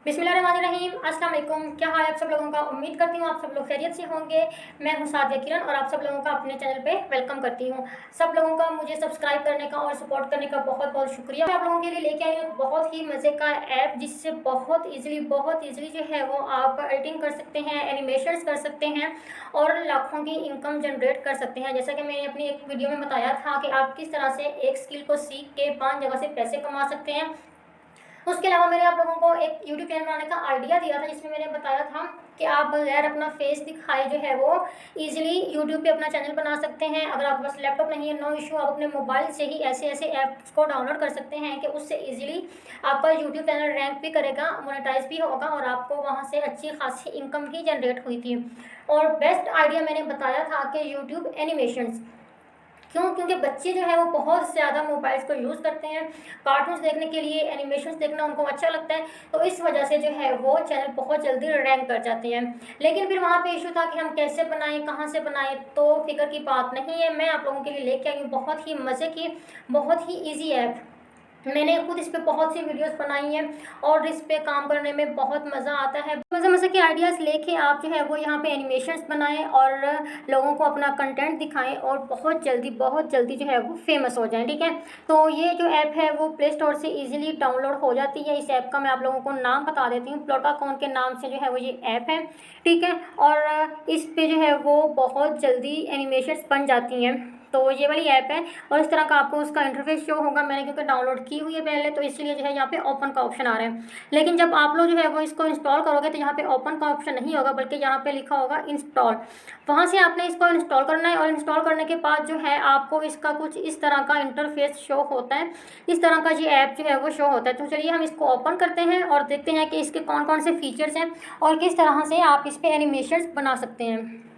बिस्मिल्लाहिर्रहमानिर्रहीम। अस्सलाम वालेकुम। क्या हाल है आप सब लोगों का? उम्मीद करती हूँ आप सब लोग खैरियत से होंगे। मैं हूँ सादिया किरण और आप सब लोगों का अपने चैनल पे वेलकम करती हूँ। सब लोगों का मुझे सब्सक्राइब करने का और सपोर्ट करने का बहुत बहुत शुक्रिया। मैं आप लोगों के लिए लेके आई हूँ बहुत ही मज़े का ऐप, जिससे बहुत ईजिली जो है वो आप एडिटिंग कर सकते हैं, एनिमेशंस कर सकते हैं और लाखों की इनकम जनरेट कर सकते हैं। जैसा कि मैंने अपनी एक वीडियो में बताया था कि आप किस तरह से एक स्किल को सीख के 5 जगह से पैसे कमा सकते हैं। उसके अलावा मैंने आप लोगों को एक यूट्यूब चैनल बनाने का आइडिया दिया था, जिसमें मैंने बताया था कि आप बगैर अपना फेस दिखाए जो है वो इजीली यूट्यूब पे अपना चैनल बना सकते हैं। अगर आपके पास लैपटॉप नहीं है, नो इशू, आप अपने मोबाइल से ही ऐसे ऐसे ऐप्स को डाउनलोड कर सकते हैं कि उससे इजीली आपका यूट्यूब चैनल रैंक भी करेगा, मोनेटाइज भी होगा और आपको वहाँ से अच्छी खासी इनकम भी जनरेट हुई थी। और बेस्ट आइडिया मैंने बताया था कि यूट्यूब एनिमेशंस। क्योंकि बच्चे जो है वो बहुत ज़्यादा मोबाइल्स को यूज़ करते हैं कार्टून्स देखने के लिए, एनिमेशंस देखना उनको अच्छा लगता है, तो इस वजह से जो है वो चैनल बहुत जल्दी रैंक कर जाते हैं। लेकिन फिर वहाँ पे इशू था कि हम कैसे बनाएं, कहाँ से बनाएं, तो फिक्र की बात नहीं है। मैं आप लोगों के लिए लेके आई हूँ बहुत ही मज़े की, बहुत ही ईजी ऐप। मैंने खुद इस पे बहुत सी वीडियोस बनाई हैं और इस पे काम करने में बहुत मज़ा आता है। मज़े मज़े के आइडियाज़ लेके आप जो है वो यहाँ पे एनिमेशंस बनाएं और लोगों को अपना कंटेंट दिखाएं और बहुत जल्दी जो है वो फेमस हो जाएं। ठीक है, तो ये जो ऐप है वो प्ले स्टोर से इजीली डाउनलोड हो जाती है। इस ऐप का मैं आप लोगों को नाम बता देती हूँ। प्लोटाकॉन के नाम से जो है वो ये ऐप है। ठीक है, और इस पे जो है वो बहुत जल्दी एनिमेशंस बन जाती हैं। तो ये वाली ऐप है और इस तरह का आपको उसका इंटरफेस शो होगा। मैंने क्योंकि डाउनलोड की हुई है पहले, तो इसलिए जो है यहाँ पे ओपन का ऑप्शन आ रहा है। लेकिन जब आप लोग जो है वो इसको इंस्टॉल करोगे तो यहाँ पे ओपन का ऑप्शन नहीं होगा, बल्कि यहाँ पे लिखा होगा इंस्टॉल। वहाँ से आपने इसको इंस्टॉल करना है और इंस्टॉल करने के बाद जो है आपको इसका कुछ इस तरह का इंटरफेस शो होता है। इस तरह का ये ऐप जो है वो शो होता है। तो चलिए हम इसको ओपन करते हैं और देखते हैं कि इसके कौन कौन से फीचर्स हैं और किस तरह से आप इस पर एनिमेशंस बना सकते हैं।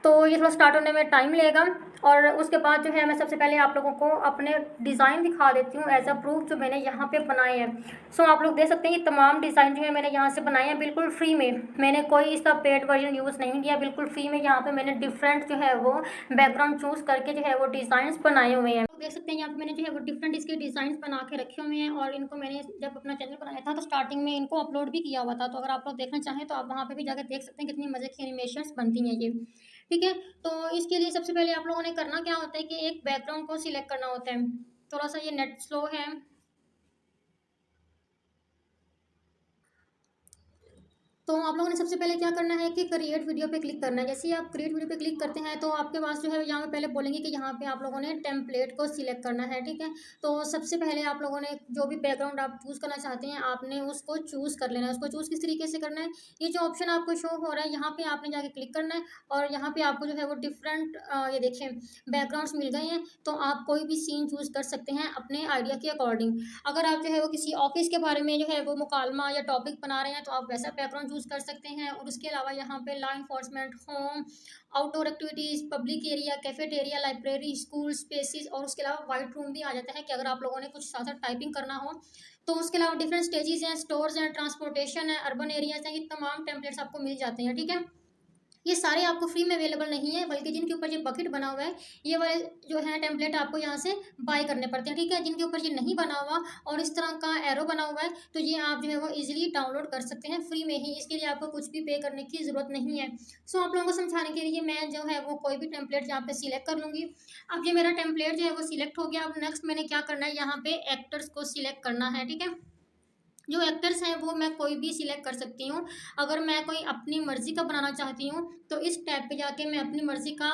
तो ये थोड़ा स्टार्ट होने में टाइम लेगा और उसके बाद जो है मैं सबसे पहले आप लोगों को अपने डिज़ाइन दिखा देती हूँ एज अ प्रूफ, जो मैंने यहाँ पे बनाए हैं। सो आप लोग देख सकते हैं ये तमाम डिज़ाइन जो है मैंने यहाँ से बनाए हैं बिल्कुल फ्री में। मैंने कोई इसका पेड वर्जन यूज़ नहीं किया, बिल्कुल फ्री में यहाँ पे मैंने डिफरेंट जो है वो बैकग्राउंड चूज़ करके जो है वो डिज़ाइंस बनाए हुए हैं। देख सकते हैं यहाँ पे मैंने जो है वो डिफरेंट इसके डिज़ाइंस बना के रखे हुए हैं और इनको मैंने जब अपना चैनल बनाया था तो स्टार्टिंग में इनको अपलोड भी किया हुआ था। तो अगर आप लोग देखना चाहें तो आप वहाँ पे भी जाकर देख सकते हैं कितनी मज़े की एनिमेशंस बनती हैं ये। ठीक है, तो इसके लिए सबसे पहले आप लोगों ने करना क्या होता है कि एक बैकग्राउंड को सिलेक्ट करना होता है। थोड़ा सा ये नेट स्लो है। तो आप लोगों ने सबसे पहले क्या करना है कि क्रिएट वीडियो पे क्लिक करना है। जैसे ही आप क्रिएट वीडियो पे क्लिक करते हैं तो आपके पास जो है यहाँ पे पहले बोलेंगे कि यहाँ पे आप लोगों ने टेम्पलेट को सिलेक्ट करना है। ठीक है, तो सबसे पहले आप लोगों ने जो भी बैकग्राउंड आप चूज़ करना चाहते हैं आपने उसको चूज़ कर लेना है। उसको चूज़ किस तरीके से करना है, ये जो ऑप्शन आपको शो हो रहा है यहाँ पे आपने जाके क्लिक करना है और यहाँ पे आपको जो है वो डिफरेंट ये देखें बैकग्राउंड्स मिल गए हैं। तो आप कोई भी सीन चूज़ कर सकते हैं अपने आइडिया के अकॉर्डिंग। अगर आप जो है वो किसी ऑफिस के बारे में जो है वो मुकालमा या टॉपिक बना रहे हैं तो आप वैसा बैकग्राउंड चूज़ कर सकते हैं। और उसके अलावा यहाँ पे law enforcement, home, outdoor activities, public area, cafeteria, library, school spaces और उसके अलावा वाइट रूम भी आ जाता है कि अगर आप लोगों ने कुछ साथ साथ टाइपिंग करना हो तो। उसके अलावा डिफरेंट स्टेजेस हैं, स्टोर्स हैं, ट्रांसपोर्टेशन है, अर्बन एरियाज हैं, ये तमाम टेम्पलेट्स आपको मिल जाते हैं। ठीक है, ये सारे आपको फ्री में अवेलेबल नहीं है, बल्कि जिनके ऊपर ये बकेट बना हुआ है ये वाले जो है टेम्पलेट आपको यहाँ से बाय करने पड़ते हैं। ठीक है, जिनके ऊपर ये नहीं बना हुआ और इस तरह का एरो बना हुआ है तो ये आप जो है वो इजीली डाउनलोड कर सकते हैं फ्री में ही। इसके लिए आपको कुछ भी पे करने की ज़रूरत नहीं है। सो आप लोगों को समझाने के लिए मैं जो है वो कोई भी टेम्पलेट यहाँ पे सिलेक्ट कर लूँगी। अब ये मेरा टेम्पलेट जो है वो सिलेक्ट हो गया। अब नेक्स्ट मैंने क्या करना है, यहाँ पे एक्टर्स को सिलेक्ट करना है। ठीक है, जो एक्टर्स हैं वो मैं कोई भी सिलेक्ट कर सकती हूँ। अगर मैं कोई अपनी मर्ज़ी का बनाना चाहती हूँ तो इस टैब पे जाके मैं अपनी मर्ज़ी का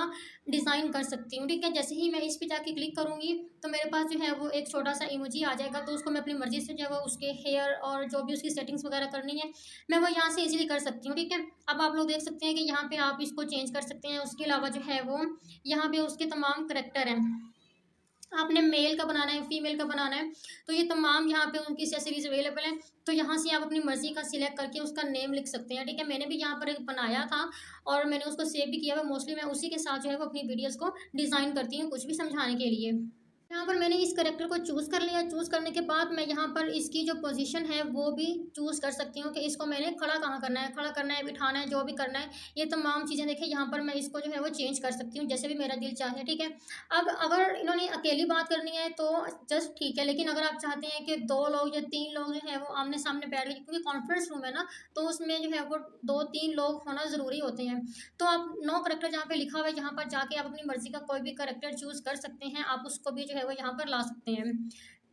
डिज़ाइन कर सकती हूँ। ठीक है, जैसे ही मैं इस पे जाके क्लिक करूँगी तो मेरे पास जो है वो एक छोटा सा इमोजी आ जाएगा। तो उसको मैं अपनी मर्ज़ी से जो है वो उसके हेयर और जो भी उसकी सेटिंग्स वगैरह करनी है मैं वो यहाँ से ईजिली कर सकती हूँ। ठीक है, अब आप लोग देख सकते हैं कि यहाँ पे आप इसको चेंज कर सकते हैं। उसके अलावा जो है वो यहाँ पे उसके तमाम करेक्टर हैं। आपने मेल का बनाना है, फीमेल का बनाना है, तो ये तमाम यहाँ पे उनकी एक्सेसरीज अवेलेबल हैं। तो यहाँ से आप अपनी मर्ज़ी का सिलेक्ट करके उसका नेम लिख सकते हैं। ठीक है, मैंने भी यहाँ पर एक बनाया था और मैंने उसको सेव भी किया हुआ। मोस्टली मैं उसी के साथ जो है वो अपनी वीडियोज़ को डिज़ाइन करती हूँ कुछ भी समझाने के लिए। यहाँ पर मैंने इस कैरेक्टर को चूज़ कर लिया। चूज़ करने के बाद मैं यहाँ पर इसकी जो पोजीशन है वो भी चूज़ कर सकती हूँ कि इसको मैंने खड़ा करना है, बिठाना है, जो भी करना है, ये तमाम चीज़ें देखिए यहाँ पर मैं इसको जो है वो चेंज कर सकती हूँ जैसे भी मेरा दिल चाहे, ठीक है। अब अगर इन्होंने अकेली बात करनी है तो जस्ट ठीक है, लेकिन अगर आप चाहते हैं कि 2 लोग या 3 लोग जो है वो आमने-सामने बैठ के, क्योंकि कॉन्फ्रेंस रूम है ना, तो उसमें जो है वो 2-3 लोग होना ज़रूरी होते हैं। तो आप नो करैक्टर जहाँ पे लिखा हुआ है, यहाँ पर जाके आप अपनी मर्ज़ी का कोई भी करैक्टर चूज़ कर सकते हैं। आप उसको भी जो है वो यहाँ पर ला सकते हैं।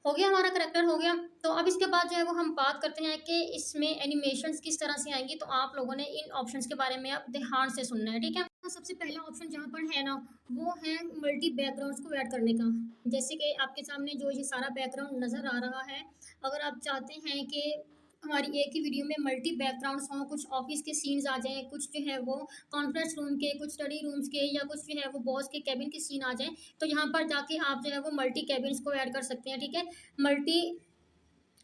हो गया, हमारा करैक्टर हो गया। तो अब इसके बाद जो है वो हम बात करते हैं कि इसमें एनिमेशंस किस तरह से आएँगी। तो आप लोगों ने इन ऑप्शंस के बारे में अब ध्यान से सुनना है, ठीक है? तो सबसे पहला ऑप्शन जहाँ पर है ना, वो है मल्टी बैकग्राउंड्स को ऐड करने का। जैसे कि आपके सामने जो ये सारा बैकग्राउंड नज़र आ रहा है, अगर आप चाहते हैं कि हमारी एक ही वीडियो में मल्टी बैकग्राउंड्स हों, कुछ ऑफिस के सीन्स आ जाएँ, कुछ जो है वो कॉन्फ्रेंस रूम के, कुछ स्टडी रूम्स के, या कुछ जो है वो बॉस के केबिन के सीन आ जाएँ, तो यहाँ पर जाके आप जो है वो मल्टी केबिन्स को ऐड कर सकते हैं, ठीक है? मल्टी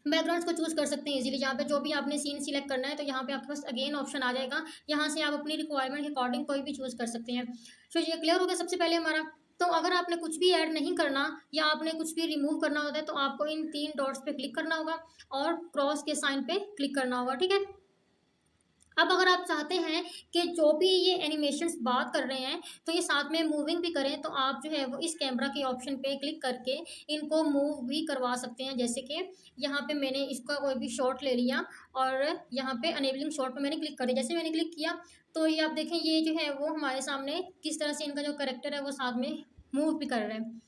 बैकग्राउंड्स को चूज़ कर सकते हैं इजीली। यहाँ पे जो भी आपने सीन सिलेक्ट करना है तो यहाँ पे आपके पास अगेन ऑप्शन आ जाएगा। यहाँ से आप अपनी रिक्वायरमेंट के अकॉर्डिंग कोई भी चूज़ कर सकते हैं। तो ये क्लियर हो गया सबसे पहले हमारा। तो अगर आपने कुछ भी ऐड नहीं करना या आपने कुछ भी रिमूव करना होता है तो आपको इन 3 डॉट्स पे क्लिक करना होगा और क्रॉस के साइन पे क्लिक करना होगा, ठीक है? अब अगर आप चाहते हैं कि जो भी ये एनिमेशंस बात कर रहे हैं तो ये साथ में मूविंग भी करें, तो आप जो है वो इस कैमरा के ऑप्शन पे क्लिक करके इनको मूव भी करवा सकते हैं। जैसे कि यहाँ पे मैंने इसका कोई भी शॉट ले लिया और यहाँ पे अनेबलिंग शॉट पे मैंने क्लिक कर दिया। जैसे मैंने क्लिक किया तो ये आप देखें, ये जो है वो हमारे सामने किस तरह से इनका जो करेक्टर है वो साथ में मूव भी कर रहे हैं।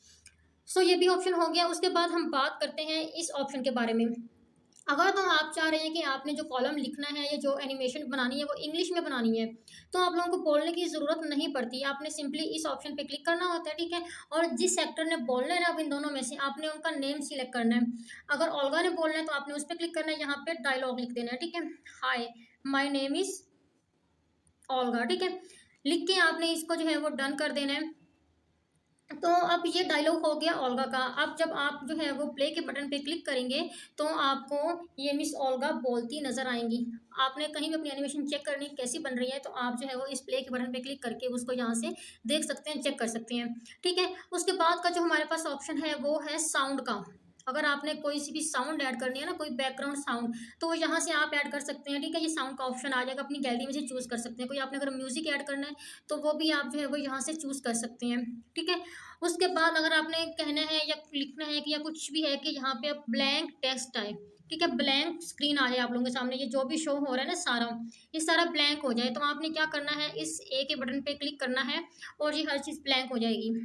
सो ये भी ऑप्शन हो गया। उसके बाद हम बात करते हैं इस ऑप्शन के बारे में। अगर तो आप चाह रहे हैं कि आपने जो कॉलम लिखना है या जो एनिमेशन बनानी है वो इंग्लिश में बनानी है, तो आप लोगों को बोलने की ज़रूरत नहीं पड़ती। आपने सिंपली इस ऑप्शन पे क्लिक करना होता है, ठीक है? और जिस एक्टर ने बोलना है ना, अब इन दोनों में से आपने उनका नेम सिलेक्ट करना है। अगर ओल्गा ने बोलना है तो आपने उस पर क्लिक करना है, यहाँ पे डायलॉग लिख देना है, ठीक है? हाय, माई नेम इज़ ओल्गा, ठीक है? लिख के आपने इसको जो है वो डन कर देना है। तो अब ये डायलॉग हो गया ओल्गा का। अब जब आप जो है वो प्ले के बटन पे क्लिक करेंगे तो आपको ये मिस ओल्गा बोलती नज़र आएँगी। आपने कहीं भी अपनी एनिमेशन चेक करनी कैसी बन रही है तो आप जो है वो इस प्ले के बटन पे क्लिक करके उसको यहाँ से देख सकते हैं, चेक कर सकते हैं, ठीक है? उसके बाद का जो हमारे पास ऑप्शन है वो है साउंड का। अगर आपने कोई सी भी साउंड ऐड करनी है ना, कोई बैकग्राउंड साउंड, तो यहाँ से आप ऐड कर सकते हैं, ठीक है? ये साउंड का ऑप्शन आ जाएगा, अपनी गैलरी में से चूज़ कर सकते हैं। कोई आपने अगर म्यूज़िक ऐड करना है तो वो भी आप जो है वो यहाँ से चूज़ कर सकते हैं, ठीक है? उसके बाद अगर आपने कहना है या लिखना है कि या कुछ भी है कि यहाँ पे अब ब्लैंक टेक्स्ट आए, ठीक है? ब्लैंक स्क्रीन आ जाए आप लोगों के सामने, ये जो भी शो हो रहा है ना सारा, ये सारा ब्लैंक हो जाए, तो आपने क्या करना है, इस ए के बटन पे क्लिक करना है और ये हर चीज़ ब्लैंक हो जाएगी।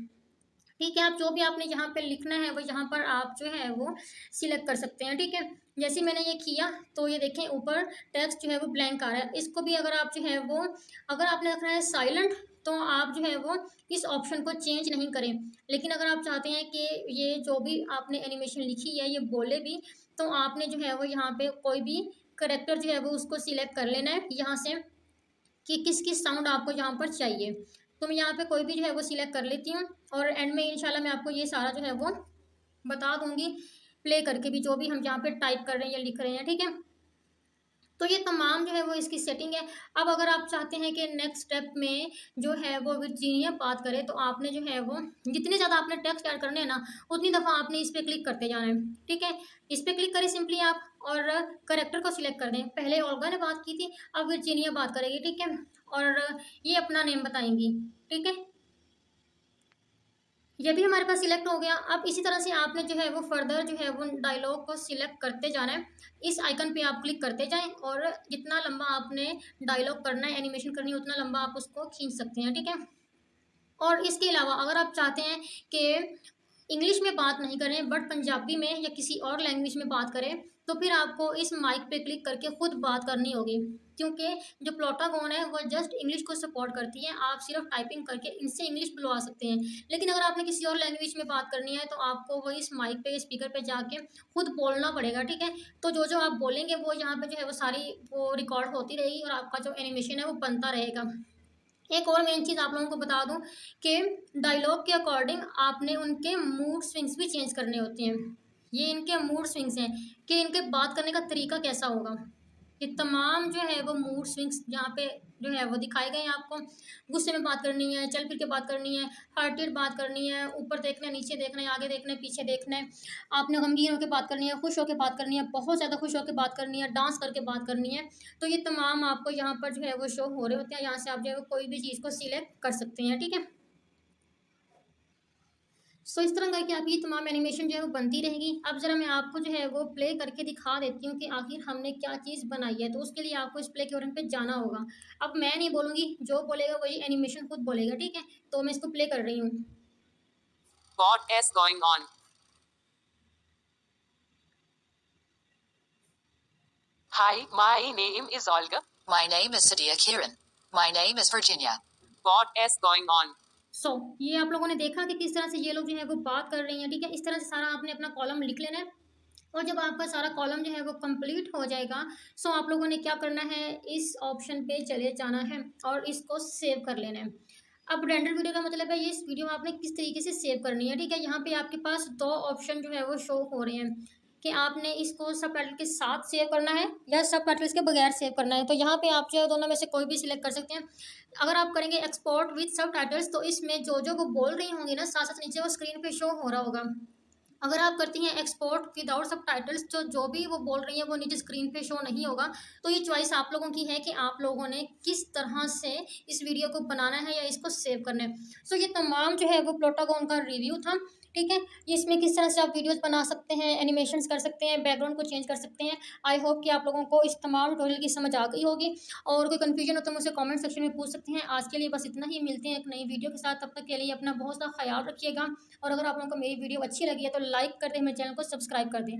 ठीक है, आप जो भी आपने यहाँ पे लिखना है वो यहाँ पर आप जो है वो सिलेक्ट कर सकते हैं, ठीक है? जैसे मैंने ये किया तो ये देखें ऊपर टेक्स्ट जो है वो ब्लैंक आ रहा है। इसको भी अगर आप जो है वो, अगर आपने रखना है साइलेंट, तो आप जो है वो इस ऑप्शन को चेंज नहीं करें। लेकिन अगर आप चाहते हैं कि ये जो भी आपने एनिमेशन लिखी है ये बोले भी, तो आपने जो है वो यहाँ पे कोई भी करेक्टर जो है वो उसको सिलेक्ट कर लेना है यहाँ से कि किस किस साउंड आपको यहाँ पर चाहिए। तो मैं यहाँ पे कोई भी जो है वो सिलेक्ट कर लेती हूँ और एंड में इंशाल्लाह मैं आपको ये सारा जो है वो बता दूंगी प्ले करके भी, जो भी हम यहाँ पे टाइप कर रहे हैं या लिख रहे हैं, ठीक है? तो ये तमाम जो है वो इसकी सेटिंग है। अब अगर आप चाहते हैं कि नेक्स्ट स्टेप में जो है वो वर्जीनिया बात करें, तो आपने जो है वो जितने ज़्यादा आपने टेक्स्ट ऐड करने हैं ना, उतनी दफ़ा आपने इस पर क्लिक करते जाना है, ठीक है? इस पर क्लिक करें सिंपली आप और करेक्टर को सिलेक्ट कर दें। पहले ओल्गा ने बात की थी, अब वर्जीनिया बात करेगी, ठीक है? और ये अपना नेम बताएंगी, ठीक है? ये भी हमारे पास सिलेक्ट हो गया। अब इसी तरह से आपने जो है वो फर्दर जो है वो डायलॉग को सिलेक्ट करते जाना है। इस आइकन पे आप क्लिक करते जाएं और जितना लंबा आपने डायलॉग करना है, एनिमेशन करनी है, उतना लंबा आप उसको खींच सकते हैं, ठीक है? और इसके अलावा अगर आप चाहते हैं कि इंग्लिश में बात नहीं करें बट पंजाबी में या किसी और लैंग्वेज में बात करें, तो फिर आपको इस माइक पे क्लिक करके खुद बात करनी होगी, क्योंकि जो प्लोटागोन है वो जस्ट इंग्लिश को सपोर्ट करती है। आप सिर्फ टाइपिंग करके इनसे इंग्लिश बुलवा सकते हैं, लेकिन अगर आपने किसी और लैंग्वेज में बात करनी है तो आपको वो इस माइक पे, स्पीकर पे जाके खुद बोलना पड़ेगा, ठीक है? तो जो जो आप बोलेंगे वो यहाँ पे जो है वो सारी वो रिकॉर्ड होती रहेगी और आपका जो एनिमेशन है वो बनता रहेगा। एक और मेन चीज़ आप लोगों को बता दूं कि डायलॉग के अकॉर्डिंग आपने उनके मूड स्विंग्स भी चेंज करने होते हैं। ये इनके मूड स्विंग्स हैं कि इनके बात करने का तरीका कैसा होगा। ये तमाम जो है वो मूड स्विंग्स यहाँ पे जो है वो दिखाए गए हैं आपको। गुस्से में बात करनी है, चल फिर के बात करनी है, हार्टेड बात करनी है, ऊपर देखना है, नीचे देखना है, आगे देखना है, पीछे देखना है, आपने गमगीन होकर बात करनी है, खुश होकर बात करनी है, बहुत ज़्यादा खुश होकर बात करनी है, डांस करके बात करनी है। तो ये तमाम आपको यहाँ पर जो है वो शो हो रहे होते हैं। यहाँ से आप जो है वो कोई भी चीज़ को सिलेक्ट कर सकते हैं, ठीक है। सो इस तरह करके आपकी तमाम एनिमेशन जो है वो बनती रहेगी। अब ज़रा मैं आपको जो है वो प्ले करके दिखा देती हूँ कि आखिर हमने क्या चीज़ बनाई है। तो उसके लिए आपको इस प्ले के बटन पे जाना होगा। अब मैं नहीं बोलूँगी, जो बोलेगा वही एनिमेशन खुद बोलेगा, ठीक है। तो मैं इसको प्ले कर रही हूँ। What is going on? Hi, my name is Olga. My name is Sadia Kiran. My name is Virginia. What is going on? सो ये आप लोगों ने देखा कि किस तरह से ये लोग जो है वो बात कर रही हैं, ठीक है। इस तरह से सारा आपने अपना कॉलम लिख लेना है। और जब आपका सारा कॉलम जो है वो कंप्लीट हो जाएगा, सो आप लोगों ने क्या करना है, इस ऑप्शन पे चले जाना है और इसको सेव कर लेना है। अब रेंडर वीडियो का मतलब है ये इस वीडियो में आपने किस तरीके से सेव करनी है, ठीक है। यहाँ पे आपके पास दो ऑप्शन जो है वो शो हो रहे हैं कि आपने इसको सब टाइटल के साथ सेव करना है या सब टाइटल्स के बगैर सेव करना है। तो यहाँ पे आप जो है दोनों में से कोई भी सिलेक्ट कर सकते हैं। अगर आप करेंगे एक्सपोर्ट विद सब टाइटल्स, तो इसमें जो जो वो बोल रही होंगी ना, साथ साथ नीचे वो स्क्रीन पे शो हो रहा होगा। अगर आप करती हैं एक्सपोर्ट विदाउट सब टाइटल्स, तो जो भी वो बोल रही हैं वो नीचे स्क्रीन पे शो नहीं होगा। तो ये चॉइस आप लोगों की है कि आप लोगों ने किस तरह से इस वीडियो को बनाना है या इसको सेव करना है। सो ये तमाम जो है वो प्रोटागोन का रिव्यू था, ठीक है। ये इसमें किस तरह से आप वीडियोस बना सकते हैं, एनिमेशंस कर सकते हैं, बैकग्राउंड को चेंज कर सकते हैं। आई होप कि आप लोगों को इस तमाम ट्यूटोरियल की समझ आ गई होगी। और कोई कन्फ्यूजन हो तो मुझसे कमेंट सेक्शन में पूछ सकते हैं। आज के लिए बस इतना ही, मिलते हैं एक नई वीडियो के साथ। तब तक के लिए अपना बहुत सा ख्याल रखिएगा। और अगर आप लोगों को मेरी वीडियो अच्छी लगी है तो लाइक कर दें, मेरे चैनल को सब्सक्राइब कर दें।